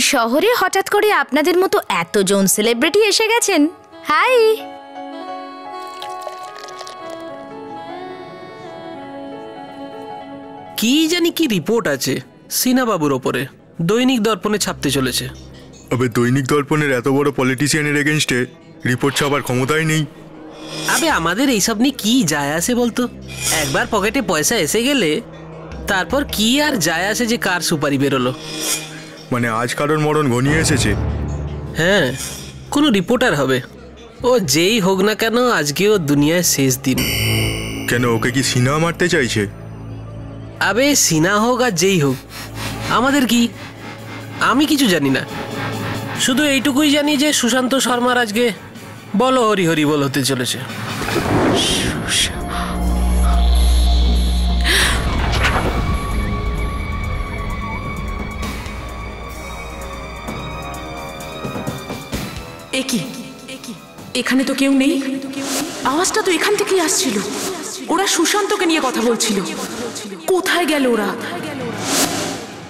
শহরে হঠাৎ করে আপনাদের মতো এতজন সেলিব্রিটি এসে গেছেন। হাই। কি জানি কি রিপোর্ট আছে সিনা বাবুর ওপরে, দৈনিক দর্পণে ছাপতে চলেছে। আবে দৈনিক দর্পণের এত বড় পলিটিশিয়ানের এগেনস্টে রিপোর্ট ছাপার ক্ষমতাই নেই। আবে আমাদের এইসব নিয়ে কি যায় আসে বলতো? একবার পকেটে পয়সা এসে গেলে তারপর কি আর যায় আসে যে কার সুপারি বেরোলো। মানে আজ কারোর মরণ ঘনিয়ে এসেছে। হ্যাঁ, কোনো রিপোর্টার হবে, ও যেই হোক না কেন আজকে ও দুনিয়ায় শেষ দিন। কেন, ওকে কি সিনা মারতে চাইছে? আবে সিনা হোক আর যেই হোক, আমাদের কি? আমি কিছু জানি না, শুধু এইটুকুই জানি যে সুশান্ত শর্মার আজকে বলো হরি হরি বল হতে চলেছে। এখানে তো কেউ নেই, আওয়াজটা তো এখান থেকেই আসছিল। ওরা সুশান্তকে নিয়ে কথা বলছিল, কোথায় গেল ওরা?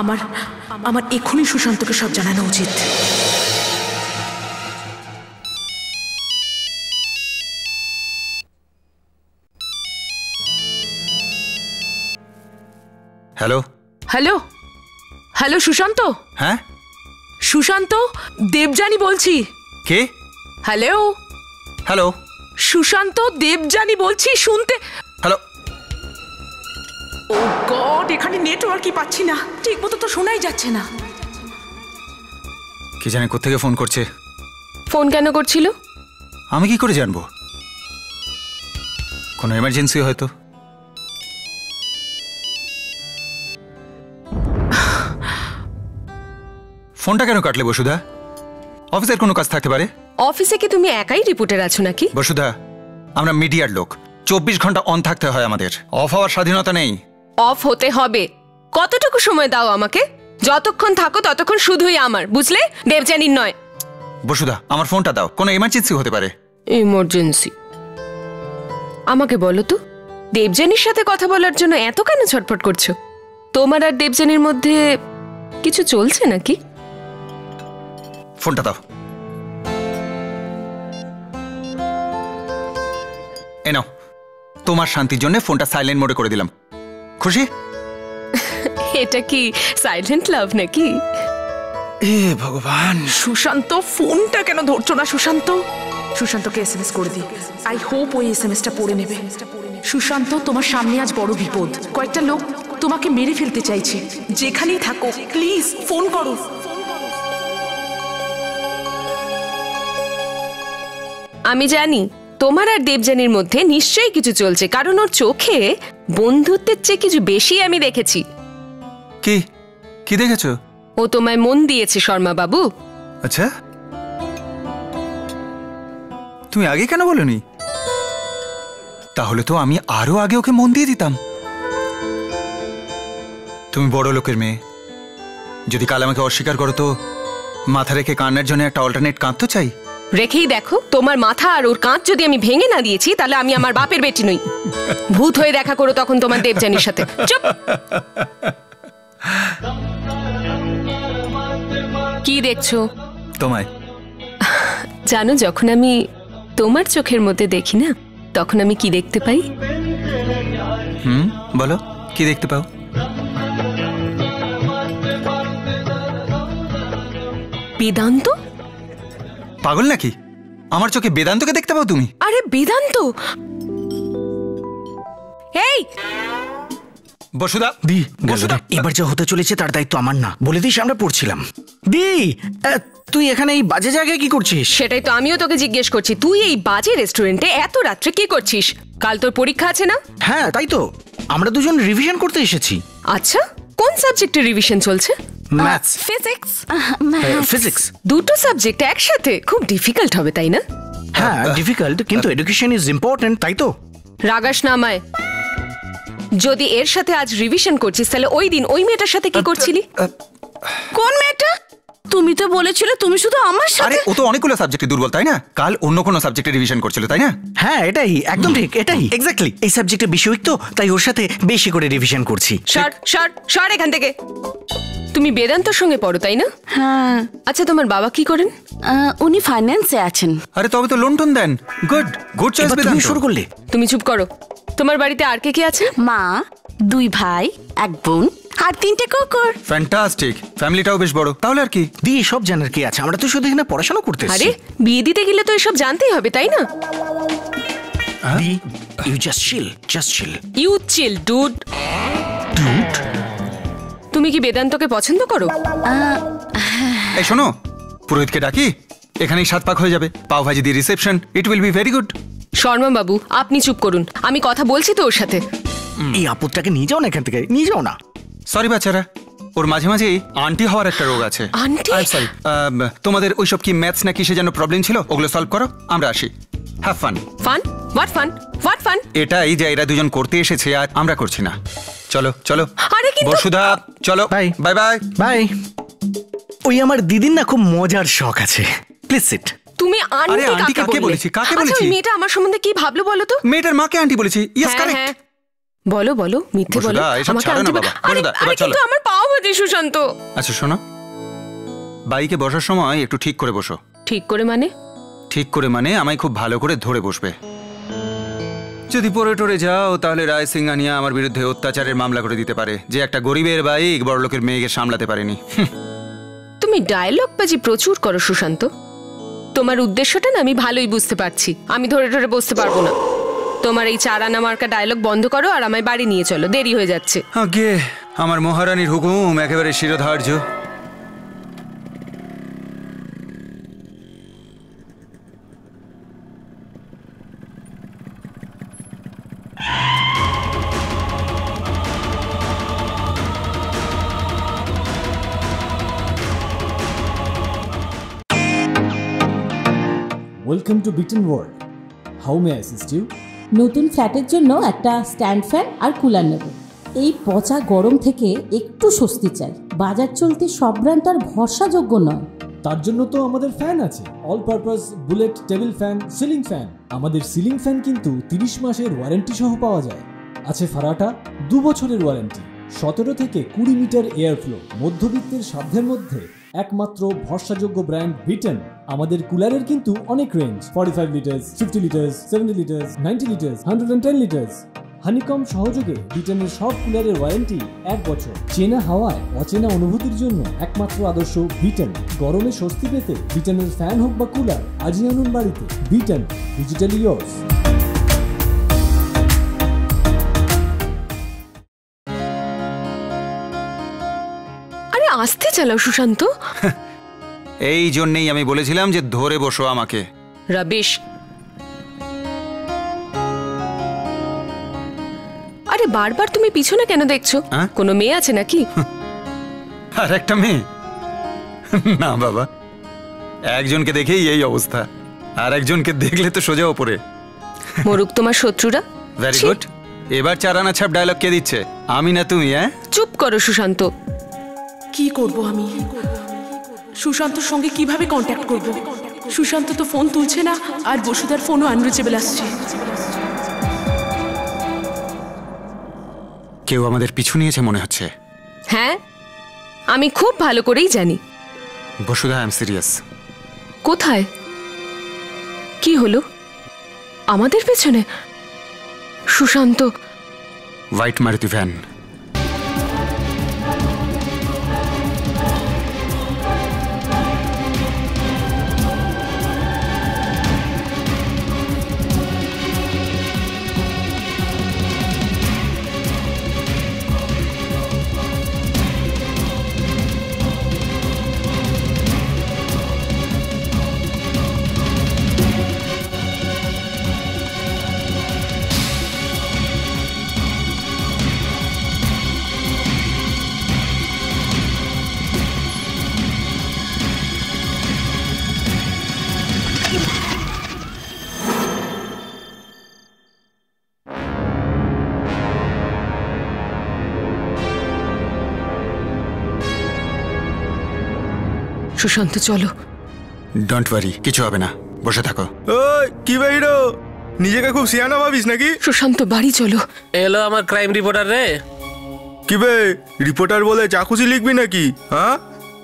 আমার আমার এক্ষুনি সুশান্তকে সব জানানো উচিত। Hello hello hello Sushant. হ্যাঁ সুশান্ত, দেবযানী বলছি। কে? হ্যালো হ্যালো সুশান্ত, দেবযানী বলছি, শুনতে? হ্যালো। ও গড, এখানে নেটওয়ার্কই পাচ্ছি না, ঠিক মতো তো শোনাই যাচ্ছে না। কে জানে কোত্থেকে ফোন করছে। ফোন কেন করছিল? আমি কি করে জানবো? কোনো এমার্জেন্সি হয়তো। ফোনটা কেন কাটলে বসুধা? অফিসের কোনো কাজ থাকতে পারে। অফিসে কি তুমি একাই রিপোর্টার আছো নাকি? বসুধা, আমরা মিডিয়ার লোক, 24 ঘন্টা অন থাকতে হয় আমাদের, অফ হওয়ার স্বাধীনতা নেই। অফ হতে হবে। কতটুকু সময় দাও আমাকে? যতক্ষণ থাকো ততক্ষণ শুধুই আমার, বুঝলে? দেবযানীর নয়। বসুধা, আমার ফোনটা দাও, কোনো এমার্জেন্সি হতে পারে। ইমার্জেন্সি? আমাকে বলো তো, দেবযানীর সাথে কথা বলার জন্য এত কেন ছটফট করছো? তোমার আর দেবযানীর মধ্যে কিছু চলছে নাকি? ফোনটা দাও। এ নাও, তোমার শান্তির জন্য ফোনটা সাইলেন্ট মোডে করে দিলাম। খুশি? এটা কি সাইলেন্ট লাভ নাকি? এ ভগবান, সুশান্ত ফোনটা কেন ধরছো না? সুশান্ত, সুশান্তকে এসএমএস করে দিই। আই হোপ ওই এসএমএসটা পড়ে নেবে। সুশান্ত, তোমার সামনে আজ বড় বিপদ। কয়েকটা লোক তোমাকে মেরে ফেলতে চাইছে। যেখানেই থাকো প্লিজ ফোন করো। আমি জানি তোমার আর দেবযানীর মধ্যে নিশ্চয়ই কিছু চলছে, কারণ ওর চোখে বন্ধুত্বের চেয়ে কিছু বেশি আমি দেখেছি। কি কি দেখেছো? ও তোমায় মন দিয়েছে শর্মা বাবু। আচ্ছা, তুমি আগে কেন বলনি? তাহলে তো আমি আরো আগে ওকে মন দিয়ে দিতাম। তুমি বড় লোকের মেয়ে, যদি কাল আমাকে অস্বীকার করো তো মাথা রেখে কান্নার জন্য একটা অল্টারনেট কাঁধ তো চাই। রেখেই দেখো, তোমার মাথা আর ওর কাঁধ যদি আমি ভেঙে না দিয়েছি তাহলে আমি আমার বাপের বেটি নই। ভূত হয়ে দেখা করো তখন তোমার দেবযানীর সাথে। চুপ। কি দেখছো? তোমায়। জানো, যখন আমি তোমার চোখের মধ্যে দেখি না, তখন আমি কি দেখতে পাই? বলো, কি দেখতে পাও? বেদান্ত। পাগল নাকি? আমার চোখে বেদান্তকে দেখতে পাও তুমি? আরে বেদান্ত! এই বসুধা, দি এবার যা হতে চলেছে তার দায়িত্ব আমার না, বলে দিস আমরা পড়ছিলাম। দি, তুই এখানে এই বাজে জায়গায় কি করছিস? সেটাই তো আমিও তোকে জিজ্ঞেস করছি, তুই এই বাজে রেস্টুরেন্টে এত রাত্রে কি করছিস? কাল তোর পরীক্ষা আছে না? হ্যাঁ তাই তো, আমরা দুজন রিভিশন করতে এসেছি। আচ্ছা, কোন সাবজেক্টের রিভিশন চলছে? Maths, physics. ফিজিক্স। দুটো সাবজেক্ট একসাথে খুব ডিফিকাল্ট হবে, তাই না? হ্যাঁ ডিফিকাল্ট, কিন্তু এডুকেশন ইজ ইম্পর্টেন্ট, তাই তো? রাগাস না আমায়। যদি এর সাথে আজ রিভিশন করছিস তাহলে ওই দিন ওই মেয়েটার সাথে কি করছিলি? কোন মেয়েটা? তুমি তো বলেছিলে তুমি শুধু আমার আরে সাথে। ও তো অনেকগুলো সাবজেক্টে দুর্বল, তাই না? কাল অন্য কোনো সাবজেক্টে রিভিশন করছিল, তাই না? হ্যাঁ এটাই একদম ঠিক, এটাই এক্স্যাক্টলি। এই সাবজেক্টে বেশি উইক তো, তাই ওর সাথে বেশি করে রিভিশন করছি। সর সর সর এখান থেকে। তুমি বেদান্তর সঙ্গে পড়ো তাই না? হ্যাঁ। আচ্ছা তোমার বাবা কি করেন? উনি ফাইন্যান্সে আছেন। আরে তবে তো লোন টোন দেন। গুড গুড চয়েস এবার তুমি বেদান্ত। শুরু করলে। তুমি চুপ করো। তোমার বাড়িতে আর কে কে আছে? মা, 2 ভাই, 1 বোন আর 3টে কুকুর। ফ্যান্টাস্টিক, ফ্যামিলিটাও বেশ বড়। তাহলে আর কি? দি সব জানার কি আছে, আমরা তো শুধু এখানে পড়াশোনা করতে আরে এসেছি। বিয়ে দিতে গেলে তো এসব জানতেই হবে তাই না? দি you just chill. You chill dude. তুমি কি বেদান্তকে পছন্দ করো? এই শোনো, পুরোহিতকে ডাকি, এখানেই 7 পাক হয়ে যাবে। পাও ভাজি দিয়ে reception, it will be very good. Sharma বাবু আপনি চুপ করুন, আমি কথা বলছি তো ওর সাথে। এই আপদটাকে নিয়ে যাও না এখান থেকে, নিয়ে যাও না। সরি বাচ্চারা, ওর মাঝে মাঝে আন্টি হওয়ার একটা রোগ আছে। আন্টি? সরি, তোমাদের ওইসব কি ম্যাথস না কিসে যেন প্রবলেম ছিল, ওগুলো সলভ করো, আমরা আসি। Have fun. Fun? What fun? What fun? এটাই যে এরা দুজন করতে এসেছে আর আমরা করছি না। চলো চলো। আরে কিন্তু বসুধা চলো। Bye bye bye bye. ওই আমার দিদির না খুব মজার শখ আছে, প্লিজ সিট। তুমি আরে আন্টি আন্টি কাকে কাকে বললে? বলেছি, কাকে আচ্ছা, বলেছি? ওই মেয়েটা আমার সম্বন্ধে কি ভাবলো বলো তো? মেয়েটার মাকে আন্টি বলেছি। ইয়েস হ্যাঁ, কারেক্ট। হ্যাঁ। বলো বলো, মিথ্যে বলো। বসুধা, এসব আমাকে ছাড়ো না আন্টি বাবা। আরে বসুধা, এবার আরে চলো। কিন্তু আমার পাও ভাজি সুশান্ত। আচ্ছা শোনো, বাইকে বসার সময় একটু ঠিক করে বসো। ঠিক করে মানে? ঠিক করে মানে আমায় খুব ভালো করে ধরে বসবে। যদি পরে টরে যাও তাহলে রায় সিংহানিয়া আমার বিরুদ্ধে অত্যাচারের মামলা করে দিতে পারে যে একটা গরিবের বাইক বড়লোকের মেয়েকে সামলাতে পারেনি। তুমি ডায়লগ বাজি প্রচুর করো সুশান্ত। তোমার উদ্দেশ্যটা না আমি ভালোই বুঝতে পারছি। আমি ধরে ধরে বসতে পারবো না। তোমার এই চারানা মার্কা ডায়লগ বন্ধ করো আর আমায় বাড়ি নিয়ে চলো, দেরি হয়ে যাচ্ছে। আগে আমার মহারানীর হুকুম একেবারে শিরোধার্য। ওয়েলকাম টু বিটেন world. How may I assist you? নতুন ফ্ল্যাটের জন্য একটা স্ট্যান্ড ফ্যান আর কুলার নেব। এই পচা গরম থেকে একটু স্বস্তি চাই। বাজার চলতে সব ব্র্যান্ড আর ভরসাযোগ্য নয়। তার জন্য তো আমাদের ফ্যান আছে, all purpose bullet table fan, ceiling fan. আমাদের সিলিং ফ্যান কিন্তু 30 মাসের ওয়ারেন্টি সহ পাওয়া যায়। আছে ফারাটা 2 বছরের ওয়ারেন্টি, 17 থেকে 20 মিটার এয়ার ফ্লো, মধ্যবিত্তের সাধ্যের মধ্যে একমাত্র ভরসাযোগ্য ব্র্যান্ড বিটেন। আমাদের কুলারের কিন্তু অনেক range, 45 litres, 50 litres, 70 litres, 90 litres, 110 litres. Honeycomb সহযোগে বিটেনের সব কুলারের ওয়ারেন্টি 1 বছর। চেনা হাওয়ায় অচেনা অনুভূতির জন্য একমাত্র আদর্শ বিটেন। গরমে স্বস্তি পেতে বিটেনের ফ্যান হোক বা কুলার আজই আনুন বাড়িতে। Beaten, digitally yours. আরে আস্তে চালাও সুশান্ত। এই জন্যই আমি বলেছিলাম যে ধরে বসো আমাকে। রাবিশ। আরে বারবার তুমি পিছনে কেন দেখছো? কোনো মেয়ে আছে নাকি? আর একটা মেয়ে? না বাবা, একজনকে দেখেই এই অবস্থা, আর একজনকে দেখলে তো সোজা ওপরে। মরুক তোমার শত্রুরা। Very good. এবার চারানা ছাপ ডায়লগ কে দিচ্ছে, আমি না তুমি? চুপ করো সুশান্ত। কি করব আমি? সুশান্তর সঙ্গে কিভাবে কন্ট্যাক্ট করব? সুশান্ত তো ফোন তুলছে না, আর বসুধার ফোনও আনরিচেবল আসছে। কেউ আমাদের পিছু নিয়েছে মনে হচ্ছে। হ্যাঁ, আমি খুব ভালো করেই জানি। Basudha, I am serious. কোথায়? কি হলো? আমাদের পেছনে? সুশান্ত। White Maruti van. সুশান্ত চলো। ডোন্ট ওয়ারি, কিছু হবে না, বসে থাকো। ওই কি বাইরো, নিজেকে খুব সিয়ানা ভাবিস নাকি? সুশান্ত বাড়ি চলো। এলো আমার ক্রাইম রিপোর্টার রে। কি বে, রিপোর্টার বলে যা খুশি লিখবি নাকি? হ্যাঁ,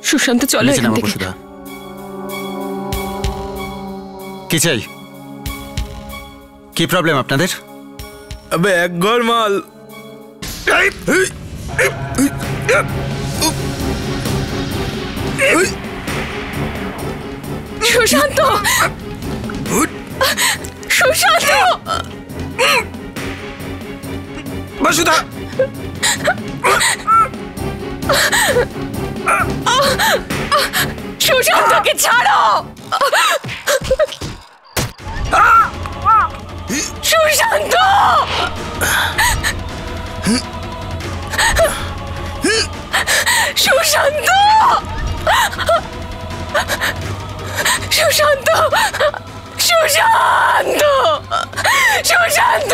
সুশান্ত চলো নিচে এখান নামো থেকে। বসুধা। কি চাই? কি প্রবলেম আপনাদের? আবে এক ঘর মাল। সুশান্ত, সুশান্ত, বসুধা, সুশান্তকে ছাড়ো। সুশান্ত, সুশান্ত, সুশান্ত, সুশান্ত, সুশান্ত,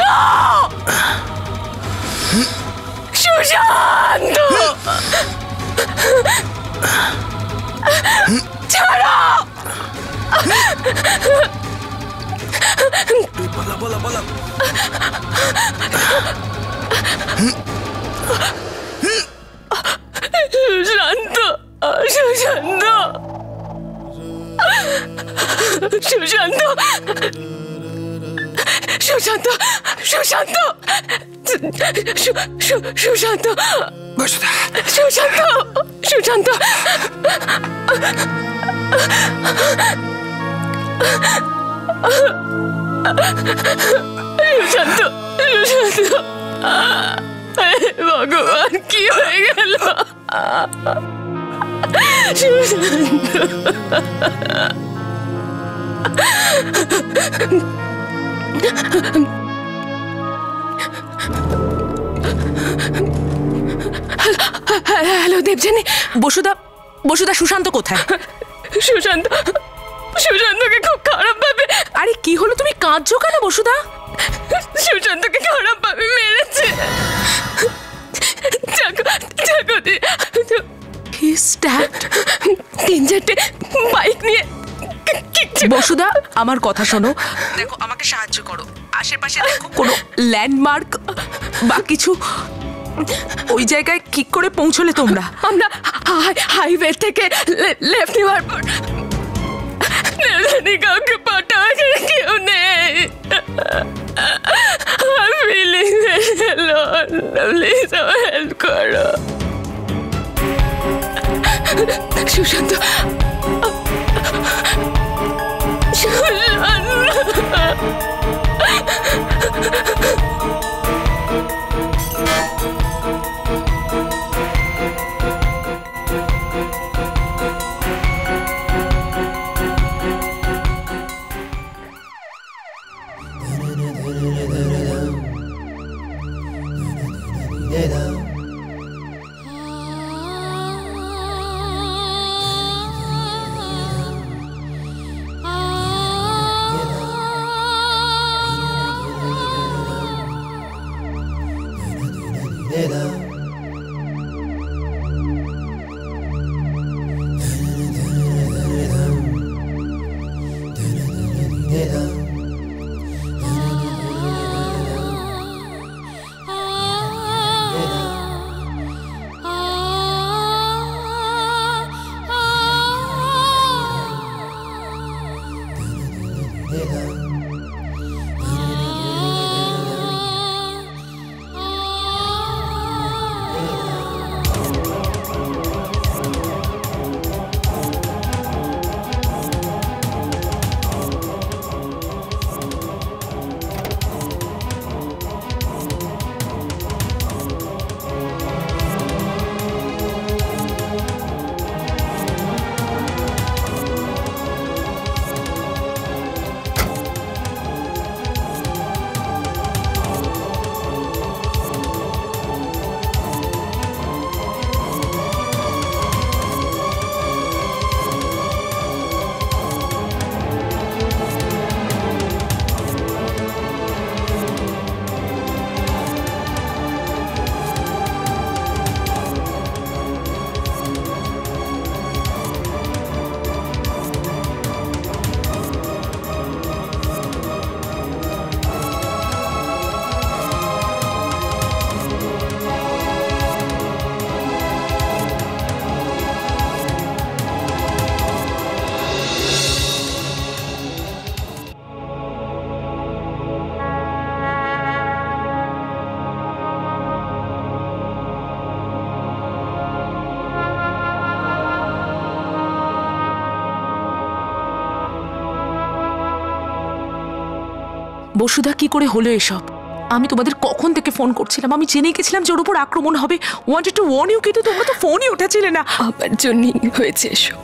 সুশান্ত, ছাড়ো। বলা বলা বলা। সুশান্ত, সুশান্ত, সুশান্ত, সুশান্ত, সুশান্ত, সুশান্ত, বসুধা, সুশান্ত, সুশান্ত, সুশান্ত, সুশান্ত, ভগবান কি হয়ে গেল? হ্যালো দেবজানি। বসুদা, বসুদা সুশান্ত কোথায়? সুশান্ত, সুশান্তকে খুব খারাপ ভাবে। আরে কি হলো, তুমি কাঁদছো কেন বসুদা? সুশান্তকে খারাপ ভাবে মেরেছে। তিন চারটে বাইক নিয়ে। বসুদা আমার কথা শোনো, দেখো আমাকে সাহায্য করো, আশেপাশে দেখো কোনো ল্যান্ডমার্ক বা কিছু। ওই জায়গায় কি করে পৌঁছলে তোমরা? আমরা হাইওয়ে থেকে লেফট নেওয়ার পর কাউকে পাঠাও, কেউ নেই। প্লিজ আমার হেল্প করো। সুশান্ত, বসুধা কি করে হলো এসব? আমি তোমাদের কখন থেকে ফোন করছিলাম, আমি জেনে গেছিলাম যে ওর উপর আক্রমণ হবে। ওয়ান্টেড টু ওয়ার্ন ইউ, কিন্তু তোমরা তো ফোনই উঠাছিলে না। আমার জন্যই হয়েছে এসব।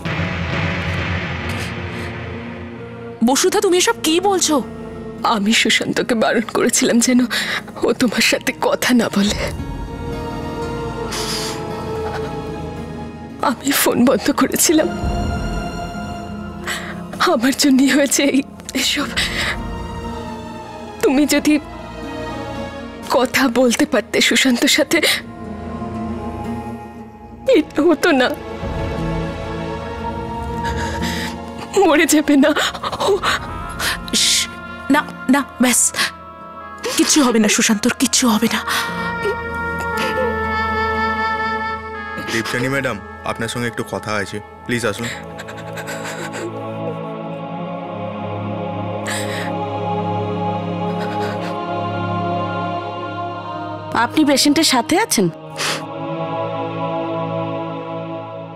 বসুধা তুমি এসব কি বলছো? আমি সুশান্তকে বারণ করেছিলাম যেন ও তোমার সাথে কথা না বলে। আমি ফোন বন্ধ করেছিলাম। আমার জন্যই হয়েছে এসব। তুমি যদি কথা বলতে পারতে সুশান্তর সাথে, এটা হতো না। মরে যাবে না। না না, ব্যাস, কিচ্ছু হবে না সুশান্তর, কিচ্ছু হবে না। দেবযানী ম্যাডাম, আপনার সঙ্গে একটু কথা আছে, প্লিজ আসুন। আপনি পেশেন্টের সাথে আছেন?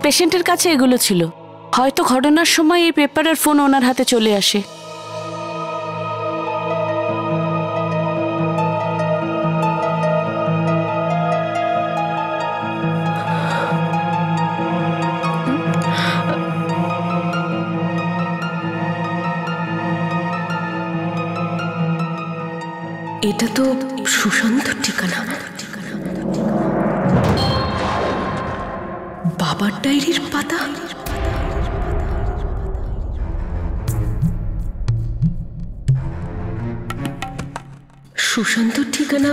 পেশেন্টের কাছে এগুলো ছিল, হয়তো ঘটনার সময় এই পেপারের ফোন ওনার হাতে চলে আসে। এটা তো সুশান্তর ঠিকানা। বাবার ডায়েরির পাতা। সুশান্তর ঠিকানা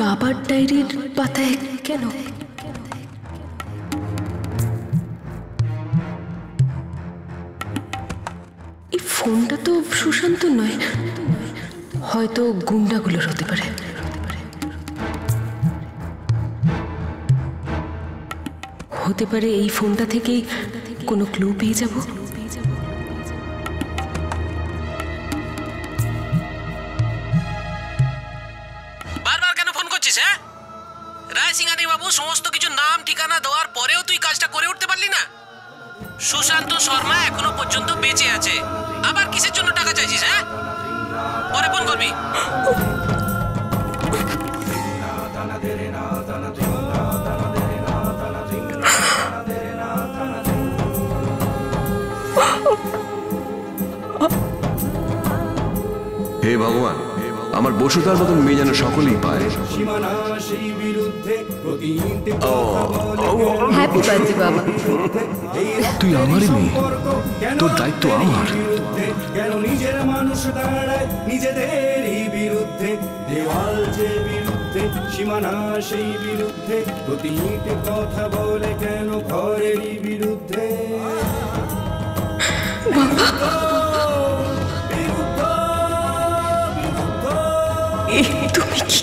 বাবার ডায়েরির পাতায় কেন? এই ফোনটা তো সুশান্ত নয়, হয়তো গুন্ডাগুলোর হতে পারে। হতে পারে এই ফোনটা থেকেই কোনো ক্লু পেয়ে যাব। বারবার কেন ফোন করছিস? হ্যাঁ, রায় সিংহানি বাবু সমস্ত কিছু নাম ঠিকানা দেওয়ার পরেও তুই কাজটা করে উঠতে পারলি না? সুশান্ত শর্মা এখনো পর্যন্ত বেঁচে আছে, আবার কিসের জন্য টাকা চাইছিস? হ্যাঁ, পরে ফোন করবি। হে ভগবান, আমার বসুধার মতন মেয়ে যেন সকলেই পায়। হ্যাপি বার্থডে বাবা। তুই আমারই মেয়ে, তোর দায়িত্ব আমার। কেন নিজের মানুষ দাঁড়ায় নিজেদেরই বিরুদ্ধে, দেওয়াল যে বিরুদ্ধে সীমানা সেই বিরুদ্ধে, প্রতিটি কথা বলে কেন ঘরেরই বিরুদ্ধে। তুমি কি